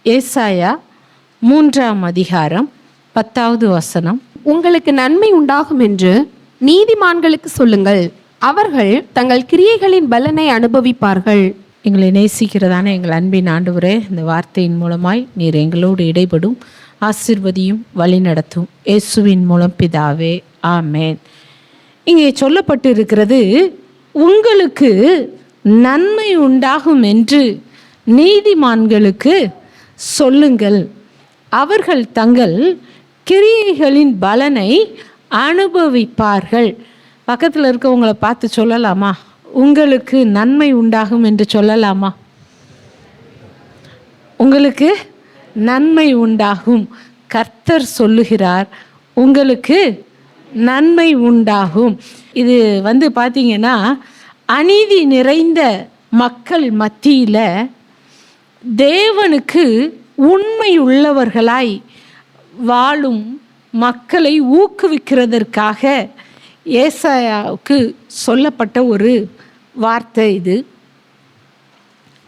ஏசாயா 3ஆம் அதிகாரம் 10வது வசனம். உங்களுக்கு நன்மை உண்டாகும் என்று நீதிமான்களுக்கு சொல்லுங்கள், அவர்கள் தங்கள் கிரியைகளின் பலனை அனுபவிப்பார்கள். எங்களை நேசிக்கிறதான எங்கள் அன்பின் ஆண்டவரே, இந்த வார்த்தையின் மூலமாய் நீர் எங்களோடு இடைபடும், ஆசீர்வதியும் வழி நடத்தும். இயேசுவின் மூலம் பிதாவே, ஆமேன். இங்கே சொல்லப்பட்டு இருக்கிறது, உங்களுக்கு நன்மை உண்டாகும் என்று நீதிமான்களுக்கு சொல்லுங்கள், அவர்கள் தங்கள் கிரியைகளின் பலனை அனுபவிப்பார்கள். பக்கத்தில் இருக்கவங்களை பார்த்து சொல்லலாமா? உங்களுக்கு நன்மை உண்டாகும் என்று சொல்லலாமா? உங்களுக்கு நன்மை உண்டாகும். கர்த்தர் சொல்லுகிறார், உங்களுக்கு நன்மை உண்டாகும். இது பார்த்தீங்கன்னா, அநீதி நிறைந்த மக்கள் மத்தியில் தேவனுக்கு உண்மை உள்ளவர்களாய் வாழும் மக்களை ஊக்குவிக்கிறதற்காக ஏசாயாவுக்கு சொல்லப்பட்ட ஒரு வார்த்தை இது.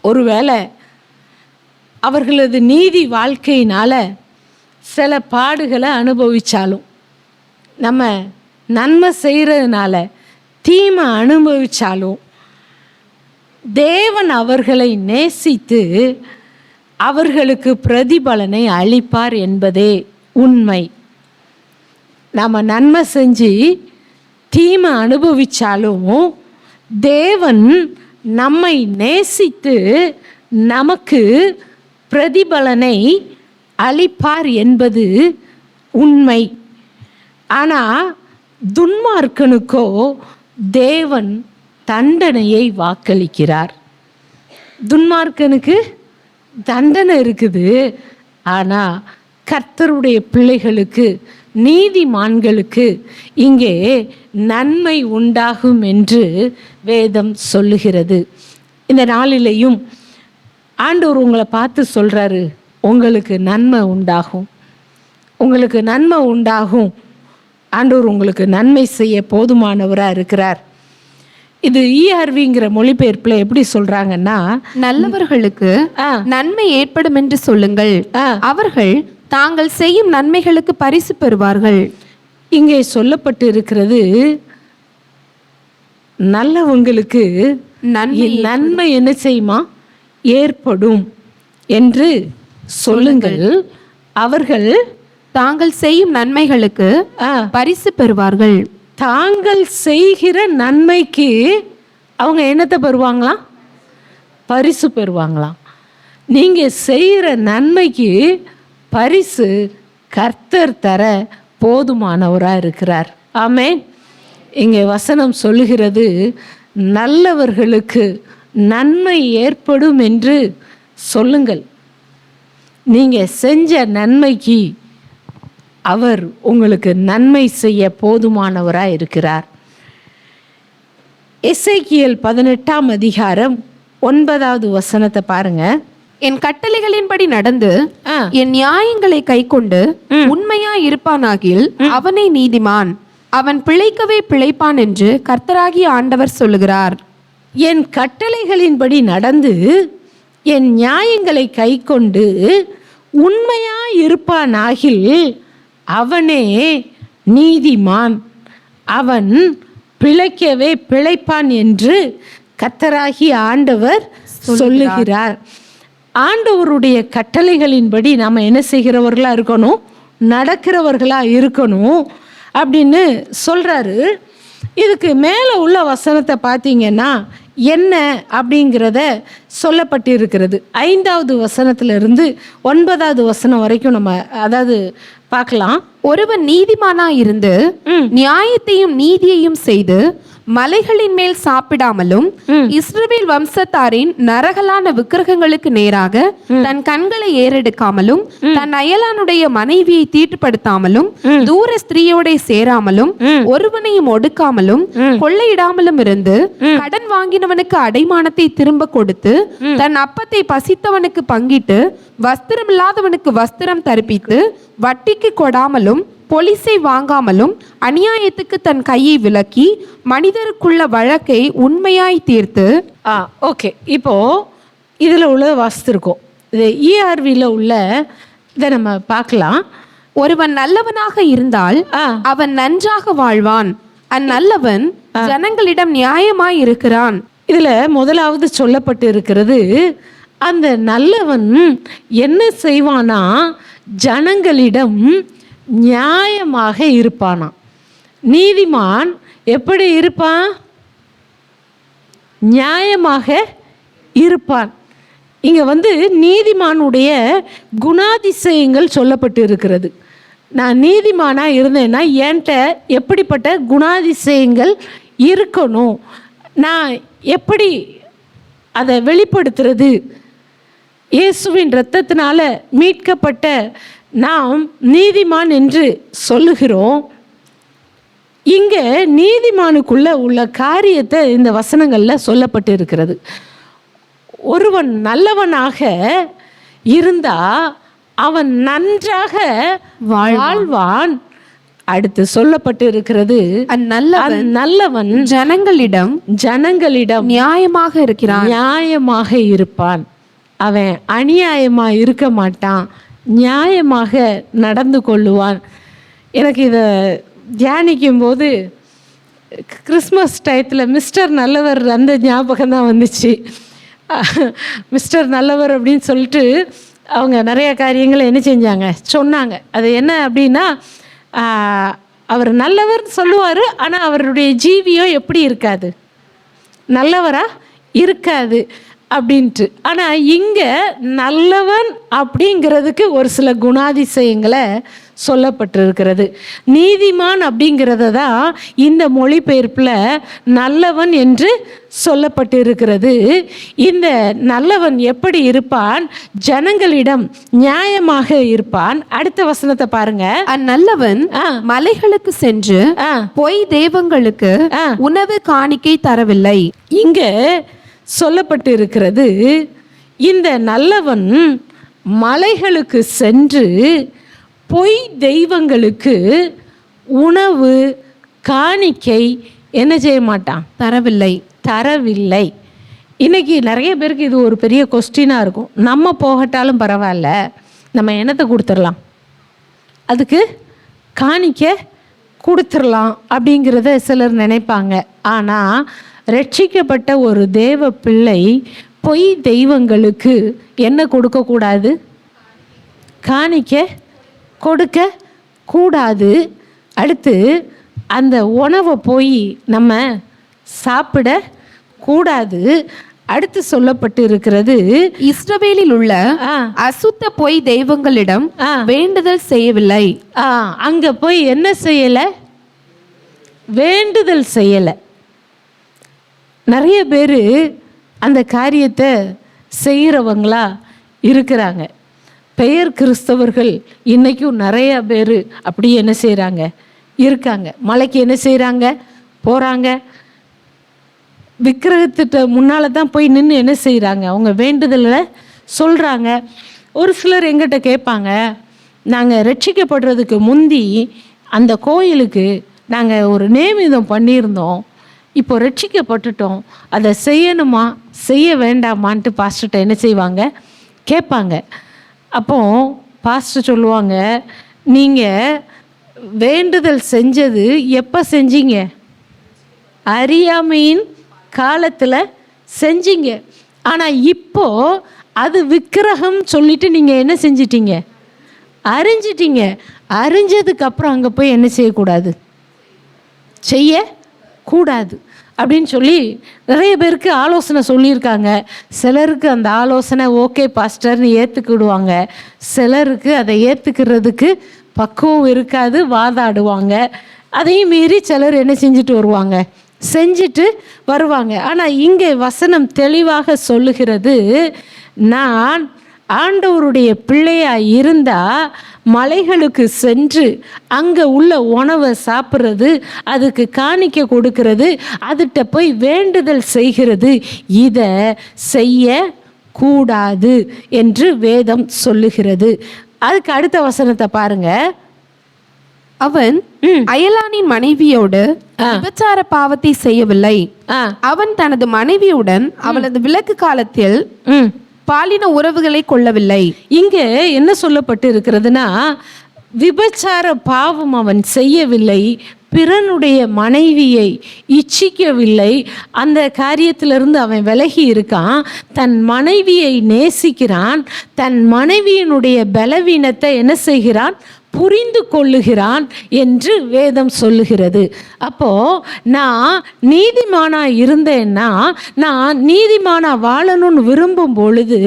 ஒருவேளை அவர்களது நீதி வாழ்க்கையினால் சில பாடுகளை அனுபவித்தாலும், நம்ம நன்மை செய்கிறதுனால தீமை அனுபவித்தாலும், தேவன் அவர்களை நேசித்து அவர்களுக்கு பிரதிபலனை அளிப்பார் என்பதே உண்மை. நாம் நன்மை செஞ்சு தீமை அனுபவித்தாலும் தேவன் நம்மை நேசித்து நமக்கு பிரதிபலனை அளிப்பார் என்பது உண்மை. ஆனால் துன்மார்க்கனுக்கோ தேவன் தண்டனையை வாக்களிக்கிறார். துன்மார்க்கனுக்கு தண்டனை இருக்குது, ஆனால் கர்த்தருடைய பிள்ளைகளுக்கு, நீதிமான்களுக்கு இங்கே நன்மை உண்டாகும் என்று வேதம் சொல்லுகிறது. இந்த நாளிலேயும் ஆண்டவர் உங்களை பார்த்து சொல்கிறாரு, உங்களுக்கு நன்மை உண்டாகும், உங்களுக்கு நன்மை உண்டாகும். ஆண்டவர் உங்களுக்கு நன்மை செய்ய போதுமானவராக இருக்கிறார். இது ERVங்கிற மொழிபெயர்ப்பில் எப்படி சொல்றாங்கன்னா, நல்லவர்களுக்கு நன்மை ஏற்படும் என்று சொல்லுங்கள், அவர்கள் தாங்கள் செய்யும் நன்மைகளுக்கு பரிசு பெறுவார்கள். இங்கே சொல்லப்பட்டு இருக்கிறது, நல்லவங்களுக்கு நன்மை என்ன செய்யுமா? ஏற்படும் என்று சொல்லுங்கள், அவர்கள் தாங்கள் செய்யும் நன்மைகளுக்கு பரிசு பெறுவார்கள். தாங்கள் செய்கிற நன்மைக்கு அவங்க என்னத்தை பெறுவாங்களாம்? பரிசு பெறுவாங்களாம். நீங்கள் செய்கிற நன்மைக்கு பரிசு கர்த்தர் தர போதுமானவராக இருக்கிறார். ஆமென். இங்கே வசனம் சொல்லுகிறது, நல்லவர்களுக்கு நன்மை ஏற்படும் என்று சொல்லுங்கள். நீங்கள் செஞ்ச நன்மைக்கு அவர் உங்களுக்கு நன்மை செய்ய போதுமானவராக இருக்கிறார். எசேக்கியேல் 18ஆம் அதிகாரம் 9வது வசனத்தை பாருங்க. என் கட்டளைகளின்படி நடந்து என் நியாயங்களை கைக்கொண்டு உண்மையா இருப்பானாகில் அவனே நீதிமான், அவன் பிழைக்கவே பிழைப்பான் என்று கர்த்தராகிய ஆண்டவர் சொல்லுகிறார். என் கட்டளைகளின்படி நடந்து என் நியாயங்களை கைக்கொண்டு உண்மையா இருப்பானாகில் அவனே நீதிமான், அவன் பிழைக்கவே பிழைப்பான் என்று கர்த்தராகிய ஆண்டவர் சொல்லுகிறார். ஆண்டவருடைய கட்டளைகளின்படி நாம் என்ன செய்கிறவர்களாக இருக்கணும்? நடக்கிறவர்களாக இருக்கணும் அப்படின்னு சொல்கிறாரு. இதுக்கு மேலே உள்ள வசனத்தை பார்த்தீங்கன்னா என்ன அப்படிங்கிறத சொல்லப்பட்டு இருக்கிறது. 5வது வசனத்திலிருந்து 9வது வசனம் வரைக்கும் நம்ம பார்க்கலாம். ஒருவன் நீதிமானாய் இருந்து நியாயத்தையும் நீதியையும் செய்து மலைகளின் மேல் சாப்பிடாமலும் இஸ்ரவேல் வம்சத்தாரின் நரகலான விக்கிரகங்களுக்கு நேராக தன் கண்களை ஏறெடுக்காமலும் தன் அயலானுடைய மனைவியை தீட்டுப்படுத்தாமலும் தூர ஸ்திரீயோட சேராமலும் ஒருவனையும் ஒடுக்காமலும் கொள்ளையிடாமலும் இருந்து கடன் வாங்கினவனுக்கு அடைமானத்தை திரும்ப கொடுத்து தன் அப்பத்தை பசித்தவனுக்கு பங்கிட்டு வஸ்திரம் இல்லாதவனுக்கு வஸ்திரம் தரிப்பித்து வட்டிக்கு கொடாமலும் பொலிசை வாங்காமலும் அநியாயத்துக்கு தன் கையை விலக்கி மனிதருக்குள்ள வழக்கை உண்மையாய் தீர்த்து. ஓகே, இப்போ இதில் உள்ள வாசித்திருக்கோம். இது ERVல உள்ள இதை நம்ம பார்க்கலாம். ஒருவன் நல்லவனாக இருந்தால் அவன் நன்றாக வாழ்வான், அந்நல்லவன் ஜனங்களிடம் நியாயமாய் இருக்கிறான். இதுல முதலாவது சொல்லப்பட்டு இருக்கிறது, அந்த நல்லவன் என்ன செய்வானா, ஜனங்களிடம் நியாயமாக இருப்பானா. நீதிமான் எப்படி இருப்பான்? நியாயமாக இருப்பான். இங்க நீதிமானுடைய குணாதிசயங்கள் சொல்லப்பட்டு இருக்கிறது. நான் நீதிமானா இருந்தேன்னா என்கிட்ட எப்படிப்பட்ட குணாதிசயங்கள் இருக்கணும், நான் எப்படி அதை வெளிப்படுத்துறது. இயேசுவின் இரத்தத்தினால மீட்கப்பட்ட நாம் நீதிமான் என்று சொல்லுகிறோம். இங்க நீதிமானுக்குள்ள உள்ள காரியத்தை இந்த வசனங்கள்ல சொல்லப்பட்டு இருக்கிறது. ஒருவன் நல்லவனாக இருந்தா அவன் நன்றாக வாழ்வான். அடுத்து சொல்லப்பட்டு இருக்கிறது, நல்லவன் ஜனங்களிடம் நியாயமாக இருக்கிறான், நியாயமாக இருப்பான். அவன் அநியாயமா இருக்க மாட்டான், நியாயமாக நடந்து கொள்ளுவான். எனக்கு இதை தியானிக்கும் போது கிறிஸ்மஸ் டயத்தில் மிஸ்டர் நல்லவர் அந்த ஞாபகம் தான் வந்துச்சு. மிஸ்டர் நல்லவர் அப்படின்னு சொல்லிட்டு அவங்க நிறைய காரியங்களை என்ன செஞ்சாங்க, சொன்னாங்க. அது என்ன அப்படின்னா, அவர் நல்லவர் சொல்லுவார், ஆனால் அவருடைய ஜீவியம் எப்படி இருக்காது, நல்லவரா இருக்காது அப்படின்ட்டு. ஆனால் இங்கே நல்லவன் அப்படிங்கிறதுக்கு ஒரு சில குணாதிசயங்களை சொல்லப்பட்டிருக்கிறது. நீதிமான் அப்படிங்கிறத தான் இந்த மொழிபெயர்ப்பில் நல்லவன் என்று சொல்லப்பட்டிருக்கிறது. இந்த நல்லவன் எப்படி இருப்பான்? ஜனங்களிடம் நியாயமாக இருப்பான். அடுத்த வசனத்தை பாருங்க. அந்நல்லவன் மலைகளுக்கு சென்று பொய் தெய்வங்களுக்கு உணவு காணிக்கை தரவில்லை. இங்க சொல்லப்பட்டு இருக்கிறது, இந்த நல்லவன் மலைகளுக்கு சென்று பொய் தெய்வங்களுக்கு உணவு காணிக்கை என்ன செய்ய மாட்டான்? தரவில்லை. இன்னைக்கு நிறைய பேருக்கு இது ஒரு பெரிய கொஸ்டினாக இருக்கும். நம்ம போகட்டாலும் பரவாயில்ல, நம்ம என்னத்தை கொடுத்துடலாம், அதுக்கு காணிக்க கொடுத்துடலாம் அப்படிங்கிறத சிலர் நினைப்பாங்க. ஆனால் ரட்சிக்கப்பட்ட ஒரு தேவ பிள்ளை பொய் தெய்வங்களுக்கு என்ன கொடுக்கக்கூடாது? காணிக்க கொடுக்க கூடாது. அடுத்து அந்த உணவை போய் நம்ம சாப்பிட கூடாது. அடுத்து சொல்லப்பட்டு இருக்கிறது, இஸ்ரவேலில் உள்ள அசுத்த பொய் தெய்வங்களிடம் வேண்டுதல் செய்யவில்லை. அங்க போய் என்ன செய்யல? வேண்டுதல் செய்யல. நிறைய பேர் அந்த காரியத்தை செய்கிறவங்களா இருக்கிறாங்க. பெயர் கிறிஸ்தவர்கள் இன்றைக்கும் நிறைய பேர் அப்படி என்ன செய்கிறாங்க, இருக்காங்க. மலைக்கு என்ன செய்கிறாங்க, போகிறாங்க. விக்கிரகத்திட்ட முன்னால் தான் போய் நின்று என்ன செய்கிறாங்க, அவங்க வேண்டுதலை சொல்கிறாங்க. ஒரு சிலர் எங்கிட்ட கேட்பாங்க, நாங்கள் ரட்சிக்கப்படுறதுக்கு முந்தி அந்த கோயிலுக்கு நாங்கள் ஒரு நேமிதம் பண்ணியிருந்தோம், இப்போ ரட்சிக்கப்பட்டுட்டோம், அதை செய்யணுமா செய்ய வேண்டாமான்ட்டு பாஸ்டர்கிட்ட என்ன செய்வாங்க, கேட்பாங்க. அப்போ பாஸ்டர் சொல்லுவாங்க, நீங்கள் வேண்டுதல் செஞ்சது எப்போ செஞ்சீங்க? அறியாமையின் காலத்தில் செஞ்சீங்க. ஆனால் இப்போ அது விக்கிரகம் சொல்லிட்டு நீங்கள் என்ன செஞ்சிட்டீங்க? அறிஞ்சிட்டீங்க. அறிஞ்சதுக்கப்புறம் அங்கே போய் என்ன செய்யக்கூடாது? செய்யக்கூடாது அப்படின்னு சொல்லி நிறைய பேருக்கு ஆலோசனை சொல்லியிருக்காங்க. சிலருக்கு அந்த ஆலோசனை ஓகே பாஸ்டர்னு ஏற்றுக்கிடுவாங்க, சிலருக்கு அதை ஏற்றுக்கிறதுக்கு பக்குவம் இருக்காது, வாதாடுவாங்க. அதையும் மீறி சிலர் என்ன செஞ்சுட்டு வருவாங்க. ஆனால் இங்கே வசனம் தெளிவாக சொல்லுகிறது, நான் ஆண்டவருடைய பிள்ளையாக இருந்தால் மலைகளுக்கு சென்று அங்கே உள்ள உணவை சாப்பிட்றது, அதுக்கு காணிக்க கொடுக்கறது, அதுகிட்ட போய் வேண்டுதல் செய்கிறது, இதை செய்யக்கூடாது என்று வேதம் சொல்லுகிறது. அதுக்கு அடுத்த வசனத்தை பாருங்க. அவன் அயலானின் மனைவியோடு விபச்சார பாவத்தை செய்யவில்லை. அவன் தனது மனைவியுடன் அவளது விலக்கு காலத்தில் பாலின உறவுகளை கொள்ளவில்லை. இங்கே என்ன சொல்லப்பட்டு இருக்கிறதுனா, விபச்சார பாவம் அவன் செய்யவில்லை, பிறனுடைய மனைவியை இச்சிக்கவில்லை, அந்த காரியத்திலிருந்து அவன் விலகி இருக்கான், தன் மனைவியை நேசிக்கிறான், தன் மனைவியினுடைய பலவீனத்தை என்ன செய்கிறான், புரிந்து கொள்ளுகிறான் என்று வேதம் சொல்லுகிறது. அப்போ நான் நீதிமானா இருந்தேன்னா, நான் நீதிமானா வாழணும்னு விரும்பும் பொழுது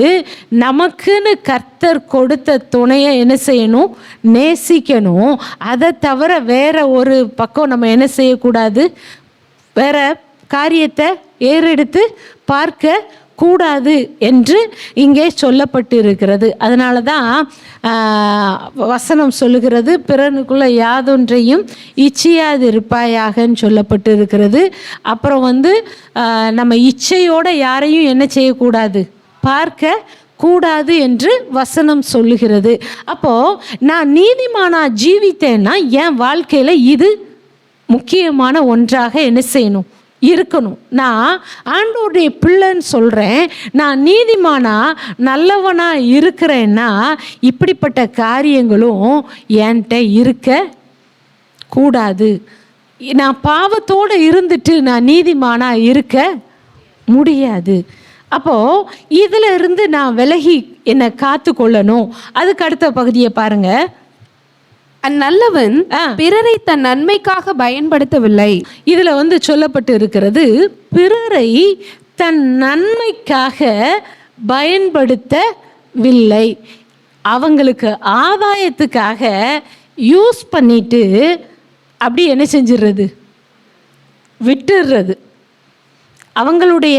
நமக்குன்னு கர்த்தர் கொடுத்த துணையை என்ன செய்யணும், நேசிக்கணும். அதை தவிர வேற ஒரு பக்கம் நம்ம என்ன செய்யக்கூடாது, வேற காரியத்தை ஏறெடுத்து பார்க்க கூடாது என்று இங்கே சொல்லப்பட்டு இருக்கிறது. அதனால தான் வசனம் சொல்லுகிறது, பிறனுக்குள்ள யாதொன்றையும் இச்சையாது இருப்பாயாகன்னு சொல்லப்பட்டு இருக்கிறது. அப்புறம் நம்ம இச்சையோட யாரையும் என்ன செய்யக்கூடாது, பார்க்க கூடாது என்று வசனம் சொல்லுகிறது. அப்போ நான் நீதிமானா ஜீவித்தேன்னா என் வாழ்க்கையில் இது முக்கியமான ஒன்றாக என்ன செய்யணும், இருக்கணும். நான் ஆண்டவருடைய பிள்ளைன்னு சொல்கிறேன், நான் நீதிமானா நல்லவனா இருக்கிறேன்னா இப்படிப்பட்ட காரியங்களும் என்கிட்ட இருக்க கூடாது. நான் பாவத்தோடு இருந்துட்டு நான் நீதிமானா இருக்க முடியாது. அப்போது இதில் இருந்து நான் விலகி என்னை காத்து கொள்ளணும். அதுக்கு அடுத்த பகுதியை பாருங்க. அந்நல்லவன் பிறரை தன் நன்மைக்காக பயன்படுத்தவில்லை. இதுல சொல்லப்பட்டு இருக்கிறது, பிறரை தன் நன்மைக்காக பயன்படுத்தவில்லை. அவங்களுக்கு ஆதாயத்துக்காக யூஸ் பண்ணிட்டு அப்படி என்ன செஞ்சிடுறது, விட்டுடுறது. அவங்களுடைய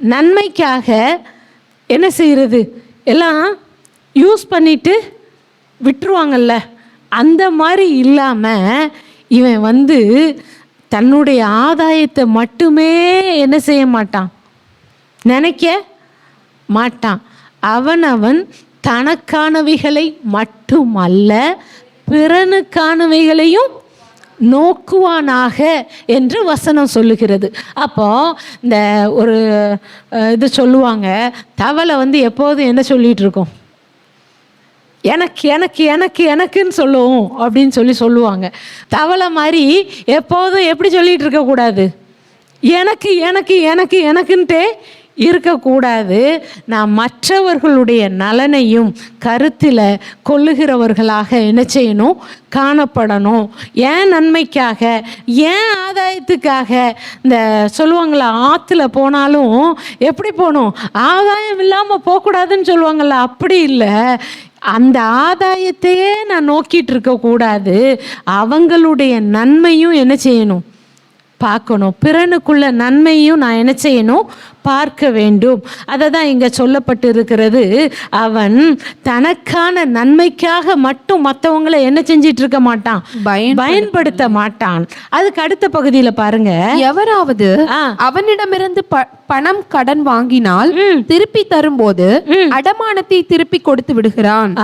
நன்மைக்காக என்ன செய்கிறது, எல்லாம் யூஸ் பண்ணிட்டு விட்டுருவாங்கல்ல, அந்த மாதிரி இல்லாமல் இவன் தன்னுடைய ஆதாயத்தை மட்டுமே என்ன செய்ய மாட்டான், நினைக்க மாட்டான். அவனவன் தனக்கானவைகளை மட்டுமல்ல பிறனுக்கானவைகளையும் நோக்குவானாக என்று வசனம் சொல்லுகிறது. அப்போ இந்த ஒரு இது சொல்லுவாங்க, தவளை எப்போதும் என்ன சொல்லிகிட்டு இருக்கோம், எனக்கு எனக்கு எனக்கு எனக்குன்னு சொல்லுவோம் அப்படின்னு சொல்லுவாங்க. தவளை மாதிரி எப்போதும் எப்படி சொல்லிகிட்டு இருக்கக்கூடாது, எனக்கு எனக்கு எனக்கு எனக்குன்ட்டே இருக்கக்கூடாது. நான் மற்றவர்களுடைய நலனையும் கருத்தில் கொள்ளுகிறவர்களாக என்ன செய்யணும், காணப்படணும். ஏன் நன்மைக்காக, ஏன் ஆதாயத்துக்காக. இந்த சொல்லுவாங்களா, ஆற்றுல போனாலும் எப்படி போகணும், ஆதாயம் இல்லாமல் போகக்கூடாதுன்னு சொல்லுவாங்கள்ல, அப்படி இல்லை. அந்த ஆதாயத்தையே நான் நோக்கிட்டு இருக்கக்கூடாது, அவங்களுடைய நன்மையும் என்ன செய்யணும், பார்க்கணும். பிறனுக்குள்ள நன்மையும் நான் என்ன செய்யணும், பார்க்க வேண்டும். அதை தான் இங்கே சொல்லப்பட்டு இருக்கிறது. அவன் தனக்கான நன்மைக்காக மட்டும் மற்றவங்களை என்ன செஞ்சிட்டு இருக்க மாட்டான், பயன்படுத்த மாட்டான். அதுக்கு அடுத்த பகுதியில் பாருங்க, எவராவது அவனிடமிருந்து பணம் கடன் வாங்கினால் திருப்பி தரும்போது அடமானத்தை திருப்பி கொடுத்து விடுகிறான்.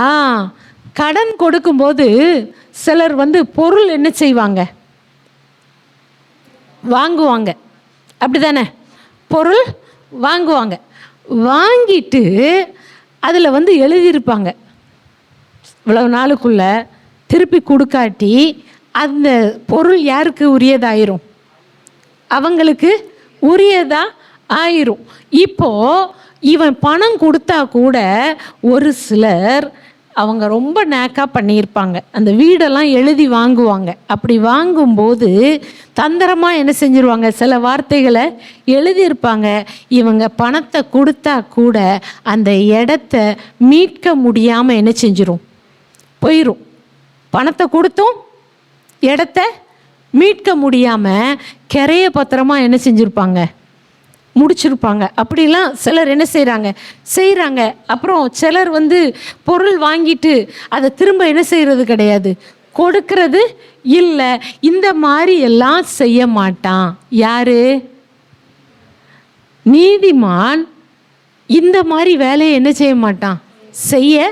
கடன் கொடுக்கும்போது சிலர் பொருள் என்ன செய்வாங்க, வாங்குவாங்க, அப்படிதானே, பொருள் வாங்குவாங்க. வாங்கிட்டு அதில் எழுதியிருப்பாங்க, இவ்வளவு நாளுக்குள்ள திருப்பி கொடுக்காட்டி அந்த பொருள் யாருக்கு உரியதாயிரும், அவங்களுக்கு உரியதா ஆயிரும். இப்போ இவன் பணம் கொடுத்தா கூட ஒரு சிலர் அவங்க ரொம்ப நேக்காக பண்ணியிருப்பாங்க, அந்த வீடெல்லாம் எழுதி வாங்குவாங்க. அப்படி வாங்கும்போது தந்திரமாக என்ன செஞ்சுருவாங்க, சில வார்த்தைகளை எழுதியிருப்பாங்க. இவங்க பணத்தை கொடுத்தா கூட அந்த இடத்த மீட்க முடியாமல் என்ன செஞ்சிரும், போயிடும். பணத்தை கொடுத்தும் இடத்த மீட்க முடியாமல் கிரைய பத்திரமாக என்ன செஞ்சுருப்பாங்க, முடிச்சிருப்பாங்க. அப்படிலாம் சிலர் என்ன செய்கிறாங்க. அப்புறம் சிலர் பொருள் வாங்கிட்டு அதை திரும்ப என்ன செய்கிறது கிடையாது, கொடுக்கறது இல்லை. இந்த மாதிரி எல்லாம் செய்ய மாட்டான். யாரு, நீதிமான் இந்த மாதிரி வேலையை என்ன செய்ய மாட்டான், செய்ய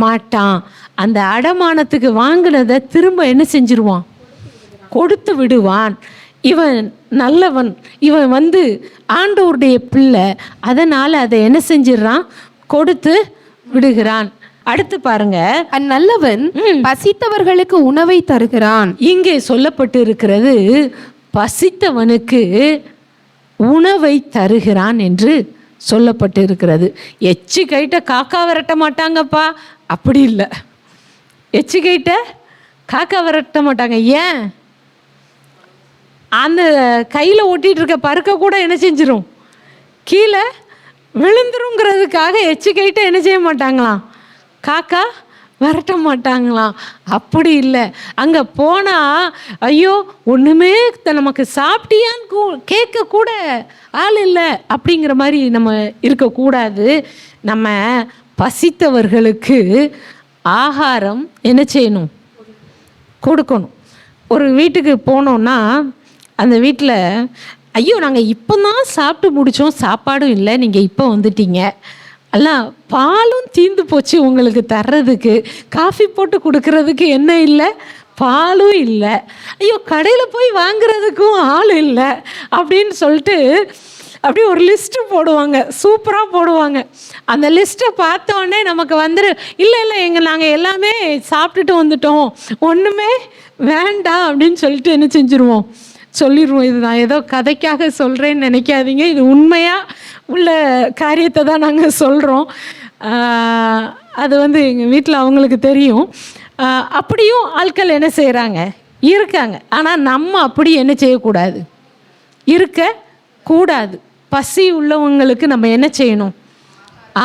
மாட்டான். அந்த அடமானத்துக்கு வாங்கினதை திரும்ப என்ன செஞ்சிருவான், கொடுத்து விடுவான். இவன் நல்லவன், இவன் ஆண்டவருடைய பிள்ளை, அதனால் அதை என்ன செஞ்சிடறான், கொடுத்து விடுகிறான். அடுத்து பாருங்க, அந்நல்லவன் பசித்தவர்களுக்கு உணவை தருகிறான். இங்கே சொல்லப்பட்டு இருக்கிறது பசித்தவனுக்கு உணவை தருகிறான் என்று சொல்லப்பட்டு இருக்கிறது. எச்சி கைட்ட காக்கா விரட்ட மாட்டாங்கப்பா, அப்படி இல்லை. எச்சி கைட்ட காக்கா விரட்ட மாட்டாங்க. ஏன்? அந்த கையில் ஒட்டிகிட்டு இருக்க பருக்க கூட என்ன செஞ்சிடும், கீழே விழுந்துருங்கிறதுக்காக எச்சி கைட்ட என்ன செய்ய மாட்டாங்களாம், காக்கா விரட்ட மாட்டாங்களாம். அப்படி இல்லை. அங்கே போனால் ஐயோ ஒன்றுமே நமக்கு சாப்பிட்டியான்னு கேட்கக்கூட ஆள் இல்லை அப்படிங்கிற மாதிரி நம்ம இருக்கக்கூடாது. நம்ம பசித்தவர்களுக்கு ஆகாரம் என்ன செய்யணும், கொடுக்கணும். ஒரு வீட்டுக்கு போனோன்னா அந்த வீட்டில் ஐயோ நாங்கள் இப்போ தான் சாப்பிட்டு முடித்தோம், சாப்பாடும் இல்லை, நீங்கள் இப்போ வந்துட்டீங்க, எல்லாம் பாலும் தீர்ந்து போச்சு, உங்களுக்கு தர்றதுக்கு காஃபி போட்டு கொடுக்கறதுக்கு என்ன இல்லை, பாலும் இல்லை, ஐயோ கடையில் போய் வாங்குறதுக்கும் ஆள் இல்லை அப்படின்னு சொல்லிட்டு அப்படியே ஒரு லிஸ்ட்டு போடுவாங்க, சூப்பராக போடுவாங்க. அந்த லிஸ்ட்டை பார்த்தோன்னே நமக்கு வந்துரு இல்லை நாங்கள் எல்லாமே சாப்பிட்டுட்டு வந்துட்டோம், ஒன்றுமே வேண்டாம் அப்படின்னு சொல்லிட்டு என்ன செஞ்சுருவோம், சொல்லிடுவோம். இது நான் ஏதோ கதைக்காக சொல்கிறேன்னு நினைக்காதீங்க, இது உண்மையாக உள்ள காரியத்தை தான் நாங்கள் சொல்கிறோம். அது எங்கள் வீட்டில் அவங்களுக்கு தெரியும். அப்படியும் ஆட்கள் என்ன செய்கிறாங்க, இருக்காங்க. ஆனால் நம்ம அப்படி என்ன செய்யக்கூடாது, இருக்கக்கூடாது. பசி உள்ளவங்களுக்கு நம்ம என்ன செய்யணும்,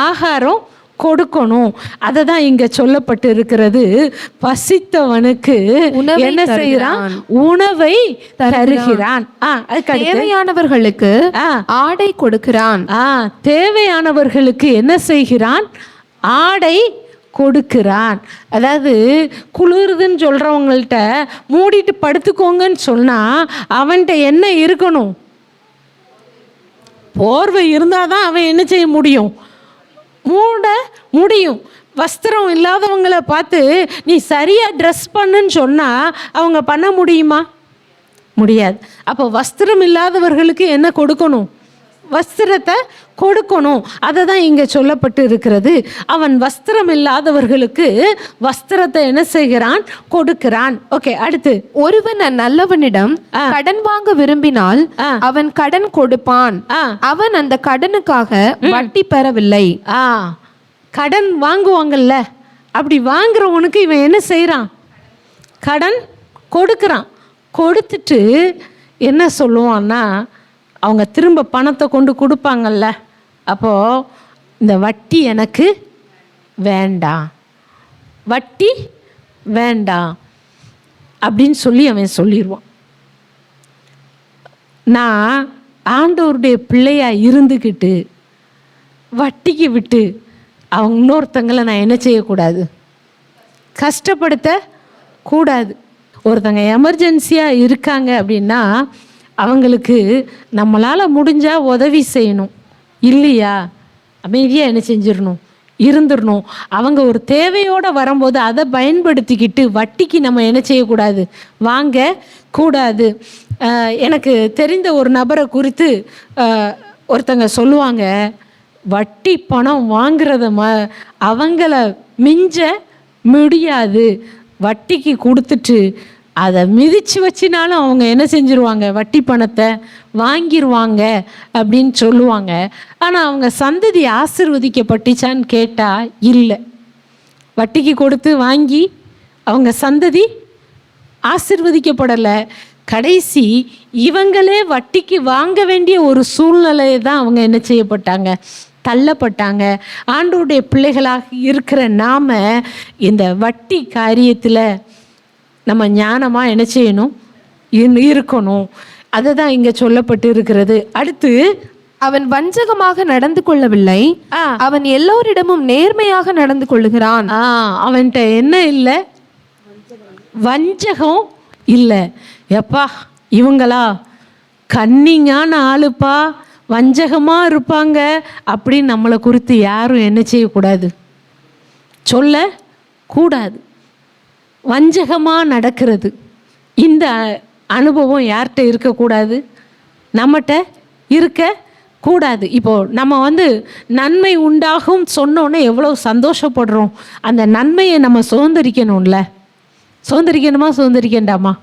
ஆகாரம் கொடுக்கணும். அதை தான் இங்கே சொல்லப்பட்டு இருக்கிறது. பசித்தவனுக்கு என்ன செய்கிறான், உணவை தருகிறான். தேவையானவர்களுக்கு ஆடை கொடுக்கிறான். தேவையானவர்களுக்கு என்ன செய்கிறான், ஆடை கொடுக்கிறான். அதாவது குளிருதுன்னு சொல்கிறவங்கள்ட்ட மூடிட்டு படுத்துக்கோங்கன்னு சொன்னால் அவன்கிட்ட என்ன இருக்கணும், போர்வை இருந்தால் தான் அவன் என்ன செய்ய முடியும், மூட முடியும். வஸ்திரம் இல்லாதவங்களை பார்த்து நீ சரியாக ட்ரெஸ் பண்ணுன்னு சொன்னால் அவங்க பண்ண முடியுமா, முடியாது. அப்போ வஸ்திரம் இல்லாதவர்களுக்கு என்ன கொடுக்கணும், வஸ்திரத்தை கொடுக்கணும். அதை தான் இங்கே சொல்லப்பட்டு இருக்கிறது. அவன் வஸ்திரம் இல்லாதவர்களுக்கு வஸ்திரத்தை என்ன செய்கிறான், கொடுக்கிறான். ஓகே, அடுத்து ஒருவன் நல்லவனிடம் கடன் வாங்க விரும்பினால் அவன் கடன் கொடுப்பான், அவன் அந்த கடனுக்காக வட்டி பெறவில்லை. கடன் வாங்குவாங்கல்ல, அப்படி வாங்குறவனுக்கு இவன் என்ன செய்கிறான், கடன் கொடுக்குறான். கொடுத்துட்டு என்ன சொல்லுவான்னா, அவங்க திரும்ப பணத்தை கொண்டு கொடுப்பாங்கல்ல, அப்போது இந்த வட்டி எனக்கு வேண்டாம், வட்டி வேண்டாம் அப்படின்னு சொல்லி அவன் சொல்லிடுவான். நான் ஆண்டவருடைய பிள்ளையாக இருந்துக்கிட்டு வட்டிக்கு விட்டு அவங்க இன்னொருத்தங்களை நான் என்ன செய்யக்கூடாது, கஷ்டப்படுத்த கூடாது. ஒருத்தங்க எமர்ஜென்சியாக இருக்காங்க அப்படின்னா அவங்களுக்கு நம்மளால் முடிஞ்சால் உதவி செய்யணும், இல்லையா அமைதியாக என்ன செஞ்சிடணும், இருந்துடணும். அவங்க ஒரு தேவையோடு வரும்போது அதை பயன்படுத்திக்கிட்டு வட்டிக்கு நம்ம என்ன செய்யக்கூடாது, வாங்க கூடாது. எனக்கு தெரிந்த ஒரு நபரை குறித்து ஒருத்தங்க சொல்லுவாங்க, வட்டி பணம் வாங்குறத அவங்கள மிஞ்ச முடியாது, வட்டிக்கு கொடுத்துட்டு அதை மிதித்து வச்சினாலும் அவங்க என்ன செஞ்சுருவாங்க, வட்டி பணத்தை வாங்கிடுவாங்க அப்படின்னு சொல்லுவாங்க. ஆனால் அவங்க சந்ததி ஆசீர்வதிக்கப்பட்டுச்சான்னு கேட்டால் இல்லை. வட்டிக்கு கொடுத்து வாங்கி அவங்க சந்ததி ஆசீர்வதிக்கப்படலை. கடைசி இவங்களே வட்டிக்கு வாங்க வேண்டிய ஒரு சூழ்நிலையை தான் அவங்க என்ன செய்யப்பட்டாங்க, தள்ளப்பட்டாங்க. ஆண்டவருடைய பிள்ளைகளாக இருக்கிற நாம் இந்த வட்டி காரியத்தில் நம்ம ஞானமாக என்ன செய்யணும், இருக்கணும். அதை தான் இங்கே சொல்லப்பட்டு இருக்கிறது. அடுத்து அவன் வஞ்சகமாக நடந்து கொள்ளவில்லை, அவன் எல்லோரிடமும் நேர்மையாக நடந்து கொள்ளுகிறான். அவன்கிட்ட என்ன இல்லை, வஞ்சகம் இல்லை. எப்பா இவங்களா கன்னிங்கான ஆளுப்பா, வஞ்சகமாக இருப்பாங்க அப்படின்னு நம்மளை குறித்து யாரும் என்ன செய்யக்கூடாது, சொல்லக்கூடாது. வஞ்சகமாக நடக்கிறது, இந்த அனுபவம் யார்கிட்ட இருக்கக்கூடாது, நம்மகிட்ட கூடாது. இப்போ நம்ம நன்மை உண்டாகும் சொன்னோன்னே எவ்வளோ சந்தோஷப்படுறோம். அந்த நன்மையை நம்ம சுதந்திரிக்கணும்ல. சுதந்திரிக்கணுமா சுதந்திரிக்கண்டாமா?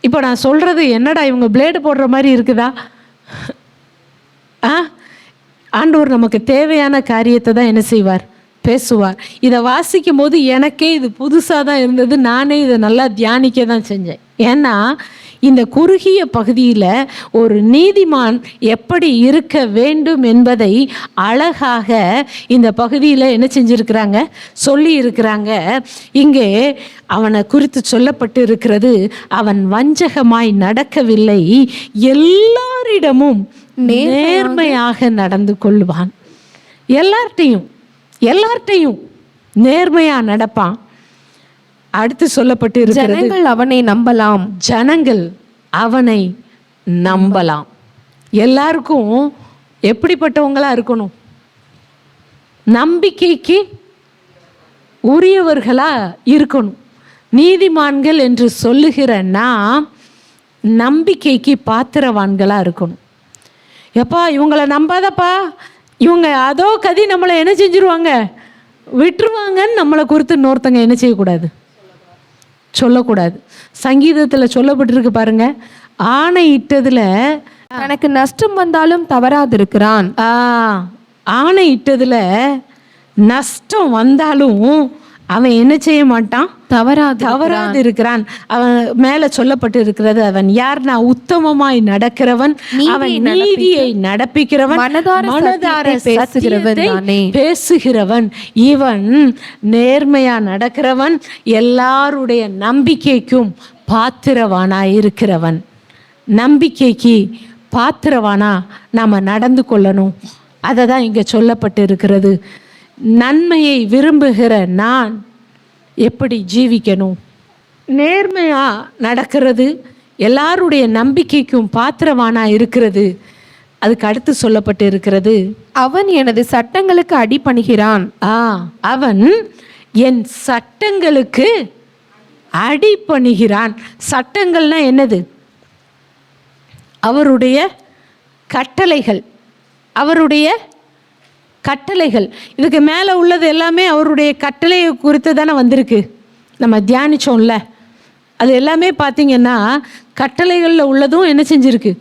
இப்போ நான் சொல்கிறது என்னடா இவங்க பிளேடு போடுற மாதிரி இருக்குதா? ஆண்டவர் நமக்கு தேவையான காரியத்தை தான் என்ன செய்வார்? பேசுவார். இதை வாசிக்கும் போது எனக்கே இது புதுசாக தான் இருந்தது. நானே இதை நல்லா தியானிக்க தான் செஞ்சேன். ஏன்னா இந்த குறுகிய பகுதியில் ஒரு நீதிமான் எப்படி இருக்க வேண்டும் என்பதை அழகாக இந்த பகுதியில் என்ன செஞ்சுருக்கிறாங்க? சொல்லி இருக்கிறாங்க. இங்கே அவனை குறித்து சொல்லப்பட்டு இருக்கிறது, அவன் வஞ்சகமாய் நடக்கவில்லை, எல்லாரிடமும் நேர்மையாக நடந்து கொள்வான். எல்லார்ட்டையும் நேர்மையா நடப்பான். அடுத்து சொல்லப்பட்டு இருக்கிறது, ஜனங்கள் அவனை நம்பலாம். ஜனங்கள் அவனை நம்பலாம். எல்லாருக்கும் எப்படிப்பட்டவங்களா இருக்கணும்? நம்பிக்கைக்கு உரியவர்களா இருக்கணும். நீதிமான்கள் என்று சொல்லுகிற நாம் நம்பிக்கைக்கு பாத்திரவான்களா இருக்கணும். எப்பா இவங்களை நம்பாதப்பா, இவங்க அதோ கதி நம்மளை என்ன செஞ்சிருவாங்க, விட்டுருவாங்கன்னு நம்மளை குறித்து இன்னொருத்தங்க என்ன செய்யக்கூடாது? சொல்லக்கூடாது. சங்கீதத்தில் சொல்லப்பட்டிருக்கு பாருங்க, ஆணையிட்டதுல தனக்கு நஷ்டம் வந்தாலும் தவறாதிருக்கிறான். ஆணையிட்டதுல நஷ்டம் வந்தாலும் அவன் என்ன செய்ய மாட்டான்? தவறாது இருக்கிறான். அவன் மேல சொல்லப்பட்டு இருக்கிறது, அவன் யார்னா உத்தமமாய் நடக்கிறவன், அவன் நீதியை நடப்பிக்கிறவன், மனதார பேசுகிறவன், இவன் நேர்மையா நடக்கிறவன், எல்லாருடைய நம்பிக்கைக்கும் பாத்திரவானா இருக்கிறவன். நம்பிக்கைக்கு பாத்திரவானா நாம நடந்து கொள்ளணும். அதை தான் இங்க சொல்லப்பட்டு இருக்கிறது. நன்மையை விரும்புகிற நான் எப்படி ஜீவிக்கணும்? நேர்மையா நடக்கிறது, எல்லாருடைய நம்பிக்கைக்கும் பாத்திரவானா இருக்கிறது. அதுக்கு அடுத்து சொல்லப்பட்டு இருக்கிறது, அவன் எனது சட்டங்களுக்கு அடிபணிகிறான். அவன் என் சட்டங்களுக்கு அடிபணிகிறான். சட்டங்கள்னா என்னது? அவருடைய கட்டளைகள். இதுக்கு மேலே உள்ளது எல்லாமே அவருடைய கட்டளையை குறித்து தானே வந்திருக்கு. நம்ம தியானிச்சோம்ல, அது எல்லாமே பார்த்தீங்கன்னா கட்டளைகளில் உள்ளதும் என்ன செஞ்சிருக்கு?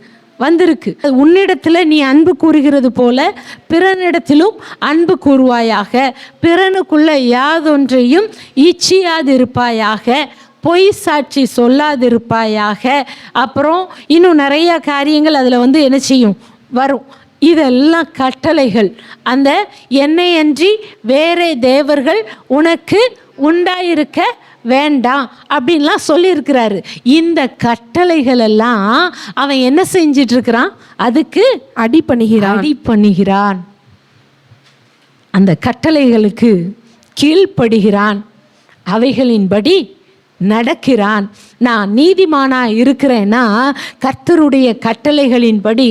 வந்திருக்கு. உன்னிடத்தில் நீ அன்பு கூறுகிறது போல பிறனிடத்திலும் அன்பு கூறுவாயாக, பிறனுக்குள்ள யாதொன்றையும் இச்சியாதிருப்பாயாக, பொய் சாட்சி சொல்லாதிருப்பாயாக. அப்புறம் இன்னும் நிறைய காரியங்கள் அதில் என்ன செய்யும்? வரும். இதெல்லாம் கட்டளைகள். அந்த என்னையன்றி வேறே தேவர்கள் உனக்கு உண்டாயிருக்க வேண்டாம் அப்படின்லாம் சொல்லியிருக்கிறாரு. இந்த கட்டளைகள் எல்லாம் அவன் என்ன செஞ்சிட்டு இருக்கிறான்? அதுக்கு அடிபணிகிறான். அந்த கட்டளைகளுக்கு கீழ்ப்படுகிறான், அவைகளின்படி நடக்கிறான். நான் நீதிமானா இருக்கிறேன்னா கர்த்தருடைய கட்டளைகளின்படி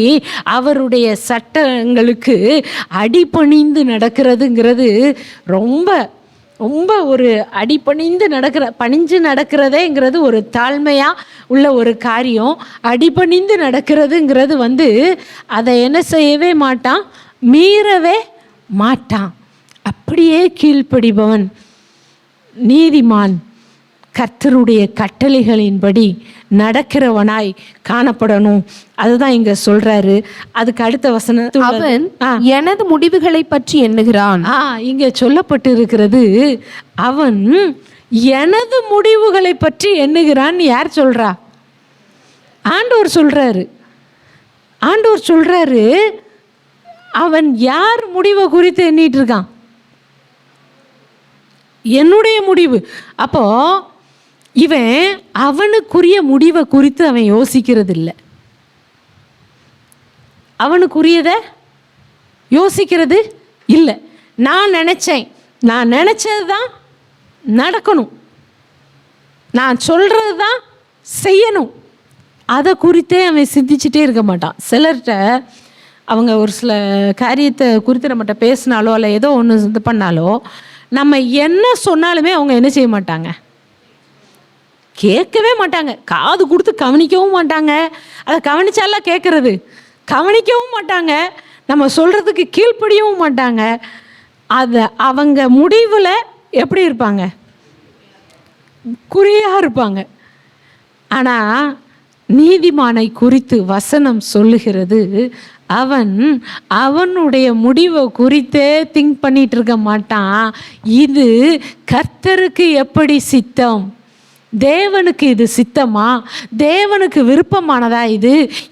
அவருடைய சட்டங்களுக்கு அடிபணிந்து நடக்கிறதுங்கிறது ரொம்ப ரொம்ப ஒரு பணிஞ்சு நடக்கிறதேங்கிறது ஒரு தாழ்மையாக உள்ள ஒரு காரியம். அடிபணிந்து நடக்கிறதுங்கிறது அதை என்ன செய்யவே மாட்டான், மீறவே மாட்டான். அப்படியே கீழ்ப்படிபவன் நீதிமான், கர்த்தருடைய கட்டளைகளின்படி நடக்கிறவனாய் காணப்படணும். அதுதான் இங்க சொல்றாரு. அதுக்கு அடுத்த வசனம், அவன் எனது முடிவுகளை பற்றி எண்ணுகிறான். இங்க சொல்லப்பட்டு இருக்கிறது, அவன் எனது முடிவுகளை பற்றி எண்ணுகிறான். யார் சொல்றா? ஆண்டவர் சொல்றாரு. அவன் யார் முடிவை குறித்து எண்ணிட்டு இருக்கான்? என்னுடைய முடிவு. அப்போ இவன் அவனுக்குரிய முடிவை குறித்து அவன் யோசிக்கிறது இல்லை. அவனுக்குரியதை யோசிக்கிறது இல்லை. நான் நினச்சது தான் நடக்கணும், நான் சொல்கிறது தான் செய்யணும். அதை குறித்தே அவன் சிந்திச்சுட்டே இருக்க மாட்டான். சிலர்கிட்ட அவங்க ஒரு சில காரியத்தை குறித்து நம்மகிட்ட பேசினாலோ இல்லை ஏதோ ஒன்று இது பண்ணாலோ நம்ம என்ன சொன்னாலுமே அவங்க என்ன செய்ய மாட்டாங்க, கேட்கவே மாட்டாங்க. காது கொடுத்து கவனிக்கவும் மாட்டாங்க. அதை கவனிச்சாலாம் கேட்கறது கவனிக்கவும் மாட்டாங்க, நம்ம சொல்கிறதுக்கு கீழ்ப்படியவும் மாட்டாங்க. அதை அவங்க முடிவில் எப்படி இருப்பாங்க? குறியாக இருப்பாங்க. ஆனால் நீதிமானை குறித்து வசனம் சொல்லுகிறது, அவனுடைய முடிவை குறித்தே திங்க் பண்ணிட்டு இருக்க மாட்டான். இது கர்த்தருக்கு எப்படி சித்தம், தேவனுக்கு இது சித்தமா, தேவனுக்கு விருப்பமானதா,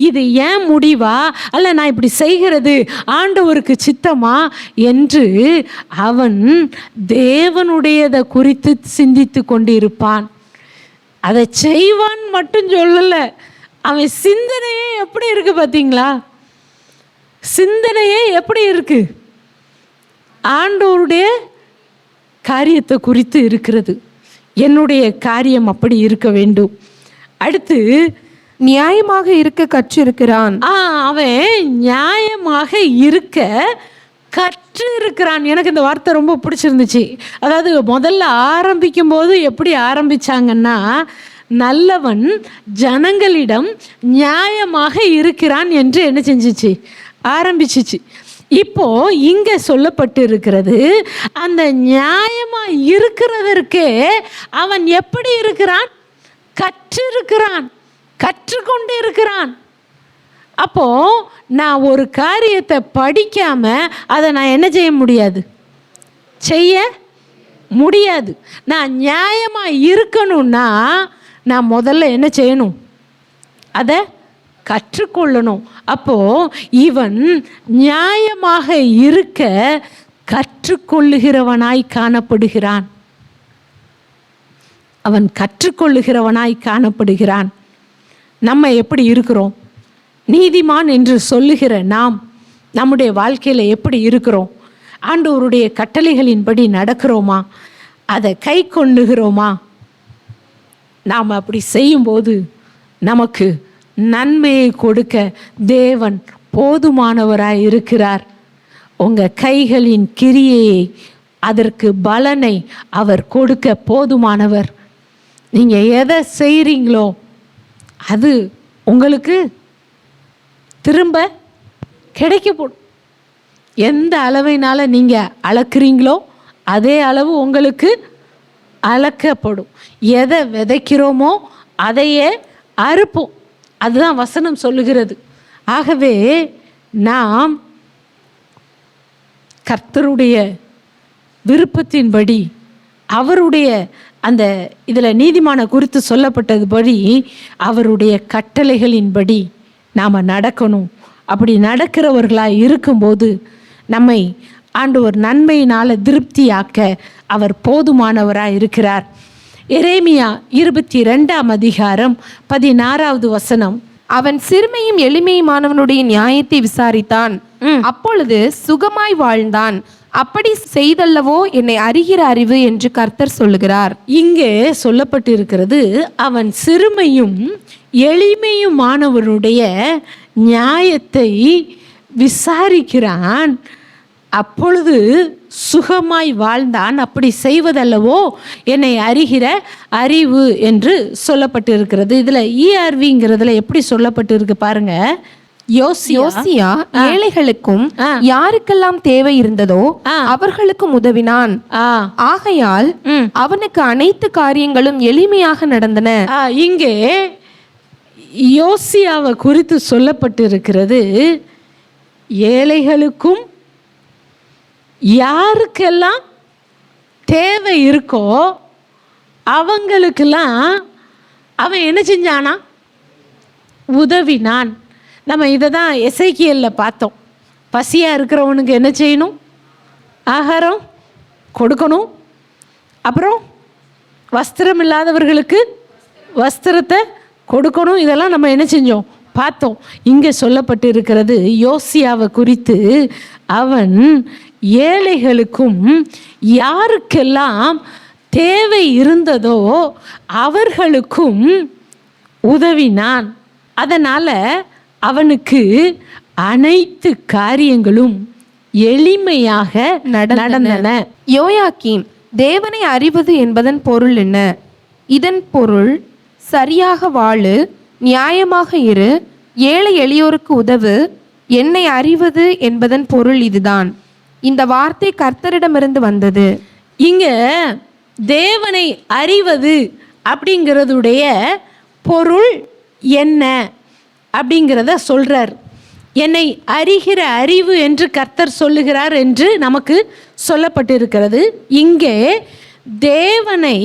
இது ஏன் முடிவா, அல்ல நான் இப்படி செய்கிறது ஆண்டவருக்கு சித்தமா என்று அவன் தேவனுடையதை குறித்து சிந்தித்து கொண்டிருப்பான். அதை செய்வான் மட்டும் சொல்லலை, அவன் சிந்தனையே எப்படி இருக்கு பார்த்தீங்களா? சிந்தனையே எப்படி இருக்கு? ஆண்டவருடைய காரியத்தை குறித்து இருக்கிறது. என்னுடைய காரியம் அப்படி இருக்க வேண்டும். அடுத்து நியாயமாக இருக்க கற்றிருக்கிறான். அவன் நியாயமாக இருக்க கற்று இருக்கிறான். எனக்கு இந்த வார்த்தை ரொம்ப பிடிச்சிருந்துச்சு. அதாவது முதல்ல ஆரம்பிக்கும் போது எப்படி ஆரம்பிச்சாங்கன்னா, நல்லவன் ஜனங்களிடம் நியாயமாக இருக்கிறான் என்று என்ன செஞ்சிச்சு, ஆரம்பிச்சிச்சு. இப்போ இங்க சொல்லப்பட்டு இருக்கிறது, அந்த நியாயமா இருக்கிறதற்கே அவன் எப்படி இருக்கிறான்? கற்றிருக்கிறான், கற்றுக்கொண்டு இருக்கிறான். அப்போ நான் ஒரு காரியத்தை படிக்காம அதை நான் என்ன செய்ய முடியாது, செய்ய முடியாது. நான் நியாயமா இருக்கணும்னா நான் முதல்ல என்ன செய்யணும், அதை கற்றுக்கொள்ளணும். அப்போ இவன் நியாயமாக இருக்க கற்றுக்கொள்ளுகிறவனாய் காணப்படுகிறான். அவன் கற்றுக்கொள்ளுகிறவனாய் காணப்படுகிறான். நம்ம எப்படி இருக்கிறோம்? நீதிமான் என்று சொல்லுகிற நாம் நம்முடைய வாழ்க்கையில் எப்படி இருக்கிறோம்? ஆண்டவருடைய கட்டளைகளின்படி நடக்கிறோமா? அதை கை கொள்ளுகிறோமா? நாம் அப்படி செய்யும்போது நமக்கு நன்மையை கொடுக்க தேவன் போதுமானவராய் இருக்கிறார். உங்கள் கைகளின் கிரியையை, அதற்கு பலனை அவர் கொடுக்க போதுமானவர். நீங்கள் எதை செய்கிறீங்களோ அது உங்களுக்கு திரும்ப கிடைக்கப்படும். எந்த அளவினால் நீங்கள் அளக்குறீங்களோ அதே அளவு உங்களுக்கு அளக்கப்படும். எதை விதைக்கிறோமோ அதையே அறுப்போம். அதுதான் வசனம் சொல்லுகிறது. ஆகவே நாம் கர்த்தருடைய விருப்பத்தின்படி, அவருடைய அந்த இதில் நீதிமான குறித்து சொல்லப்பட்டதுபடி, அவருடைய கட்டளைகளின்படி நாம் நடக்கணும். அப்படி நடக்கிறவர்களாக இருக்கும்போது நம்மை ஆண்டவர் நன்மையினால் திருப்தியாக்க அவர் போதுமானவராக இருக்கிறார். எரேமியா 22ஆம் அதிகாரம் 16வது வசனம். அவன் சிறுமையும் எளிமையுமானவனுடைய நியாயத்தை விசாரித்தான், அப்பொழுது சுகமாய் வாழ்ந்தான். அப்படி செய்தல்லவோ என்னை அறிகிற அறிவு என்று கர்த்தர் சொல்லுகிறார். இங்கே சொல்லப்பட்டிருக்கிறது, அவன் சிறுமையும் எளிமையுமானவனுடைய நியாயத்தை விசாரிக்கிறான், அப்பொழுது சுகமாய் வாழ்ந்தான். அப்படி செய்வதல்லவோ என்னை அறிகிற அறிவு என்று சொல்லப்பட்டிருக்கிறது. இதில் ERVங்கிறதுல எப்படி சொல்லப்பட்டிருக்கு பாருங்க. யோசியா ஏழைகளுக்கும் யாருக்கெல்லாம் தேவை இருந்ததோ அவர்களுக்கும் உதவினான். ஆகையால் அவனுக்கு அனைத்து காரியங்களும் எளிமையாக நடந்தன. இங்கே யோசியாவை குறித்து சொல்லப்பட்டிருக்கிறது, ஏழைகளுக்கும் யாருக்கெல்லாம் தேவை இருக்கோ அவங்களுக்கெல்லாம் அவன் என்ன செஞ்சானா, உதவினான். நம்ம இதை தான் எசேக்கியேலில் பார்த்தோம். பசியாக இருக்கிறவனுக்கு என்ன செய்யணும்? ஆகாரம் கொடுக்கணும். அப்புறம் வஸ்திரம் இல்லாதவர்களுக்கு வஸ்திரத்தை கொடுக்கணும். இதெல்லாம் நம்ம என்ன செஞ்சோம்? பார்த்தோம். இங்கே சொல்லப்பட்டு இருக்கிறது யோசியாவை குறித்து, அவன் ஏழைகளுக்கும் யாருக்கெல்லாம் தேவை இருந்ததோ அவர்களுக்கும் உதவினான். அதனால் அவனுக்கு அனைத்து காரியங்களும் எளிமையாக நடந்தன. யோயாக்கீம், தேவனை அறிவது என்பதன் பொருள் என்ன? இதன் பொருள், சரியாக வாழு, நியாயமாக இரு, ஏழை எளியோருக்கு உதவு, என்னை அறிவது என்பதன் பொருள் இதுதான். இந்த வார்த்தை கர்த்தரிடமிருந்து வந்தது. இங்க தேவனை அறிவது அப்படிங்கிறதுடைய பொருள் என்ன அப்படிங்கிறத சொல்றார். என்னை அறிகிற அறிவு என்று கர்த்தர் சொல்லுகிறார் என்று நமக்கு சொல்லப்பட்டிருக்கிறது. இங்கே தேவனை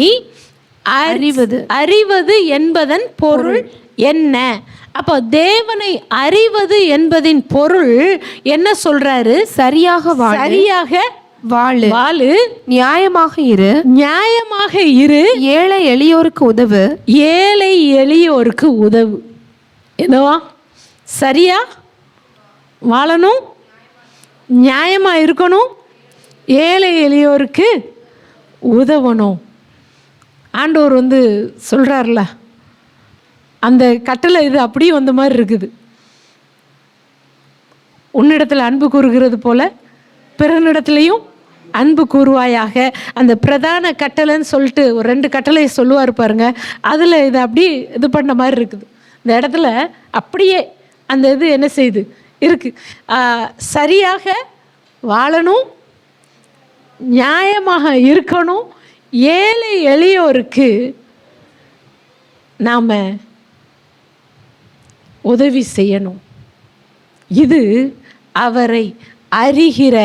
அறிவது என்பதன் பொருள் என்ன? அப்போ தேவனை அறிவது என்பதின் பொருள் என்ன சொல்றாரு? சரியாக வாழு, நியாயமாக இரு, ஏழை எளியோருக்கு உதவு. என்னவா? சரியா வாழணும், நியாயமா இருக்கணும், ஏழை எளியோருக்கு உதவணும். ஆண்டவர் சொல்றார்ல, அந்த கட்டளை இது அப்படியே வந்த மாதிரி இருக்குது. உன்னிடத்தில் அன்பு கூறுகிறது போல பிறனிடத்துலையும் அன்பு கூறுவாயாக. அந்த பிரதான கட்டளைன்னு சொல்லிட்டு ஒரு 2 கட்டளையை சொல்லுவார் பாருங்க. அதில் இது அப்படி இது பண்ண மாதிரி இருக்குது. இந்த இடத்துல அப்படியே அந்த இது என்ன செய்யுது இருக்கு. சரியாக வாழணும், நியாயமாக இருக்கணும், ஏழை எளியோருக்கு நாம் உதவி செய்யணும். இது அவரை அறிகிற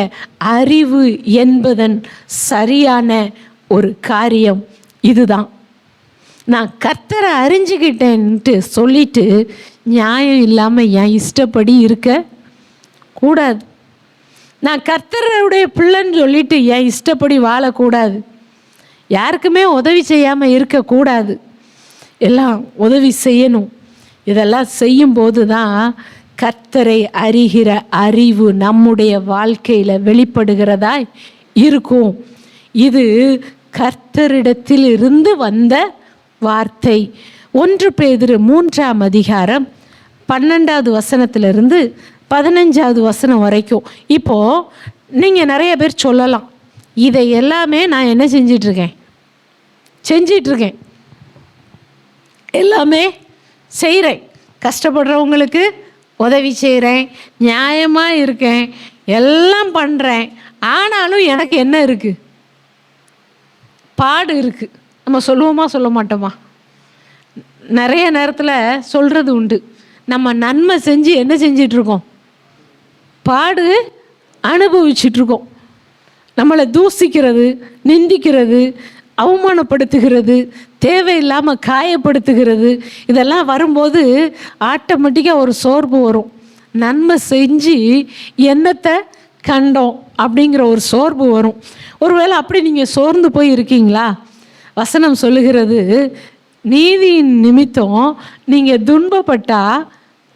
அறிவு என்பதன் சரியான ஒரு காரியம். இதுதான். நான் கர்த்தரை அறிஞ்சுக்கிட்டேன்ட்டு சொல்லிட்டு நியாயம் இல்லாமல் என் இஷ்டப்படி இருக்க கூடாது. நான் கர்த்தருடைய பிள்ளைன்னு சொல்லிட்டு என் இஷ்டப்படி வாழக்கூடாது. யாருக்குமே உதவி செய்யாமல் இருக்கக்கூடாது. எல்லாம் உதவி செய்யணும். இதெல்லாம் செய்யும்போது தான் கர்த்தரை அறிகிற அறிவு நம்முடைய வாழ்க்கையில் வெளிப்படுகிறதாய் இருக்கும். இது கர்த்தரிடத்தில் இருந்து வந்த வார்த்தை. 1 பேதுரு 3ஆம் அதிகாரம் 12வது வசனத்திலிருந்து 15வது வசனம் வரைக்கும். இப்போது நீங்கள் நிறைய பேர் சொல்லலாம், இதை எல்லாமே நான் என்ன செஞ்சிட்ருக்கேன், எல்லாமே செய்கிறேன், கஷ்டப்படுறவங்களுக்கு உதவி செய்கிறேன், நியாயமாக இருக்கேன், எல்லாம் பண்ணுறேன், ஆனாலும் எனக்கு என்ன இருக்குது? பாடு இருக்குது. நம்ம சொல்லுவோமா சொல்ல மாட்டோமா? நிறைய நேரத்தில் சொல்கிறது உண்டு. நம்ம நன்மை செஞ்சு என்ன செஞ்சிட்ருக்கோம்? பாடு அனுபவிச்சிட்ருக்கோம். நம்மளை தூசிக்கிறது, நிந்திக்கிறது, அவமானப்படுத்துகிறது, தேவையில்லாமல் காயப்படுத்துகிறது, இதெல்லாம் வரும்போது ஆட்டோமேட்டிக்காக ஒரு சோர்வு வரும். நன்மை செஞ்சு என்னத்தை கண்டோம் அப்படிங்கிற ஒரு சோர்வு வரும். ஒருவேளை அப்படி நீங்கள் சோர்ந்து போய் இருக்கீங்களா? வசனம் சொல்லுகிறது, நீதியின் நிமித்தம் நீங்கள் துன்பப்பட்டால்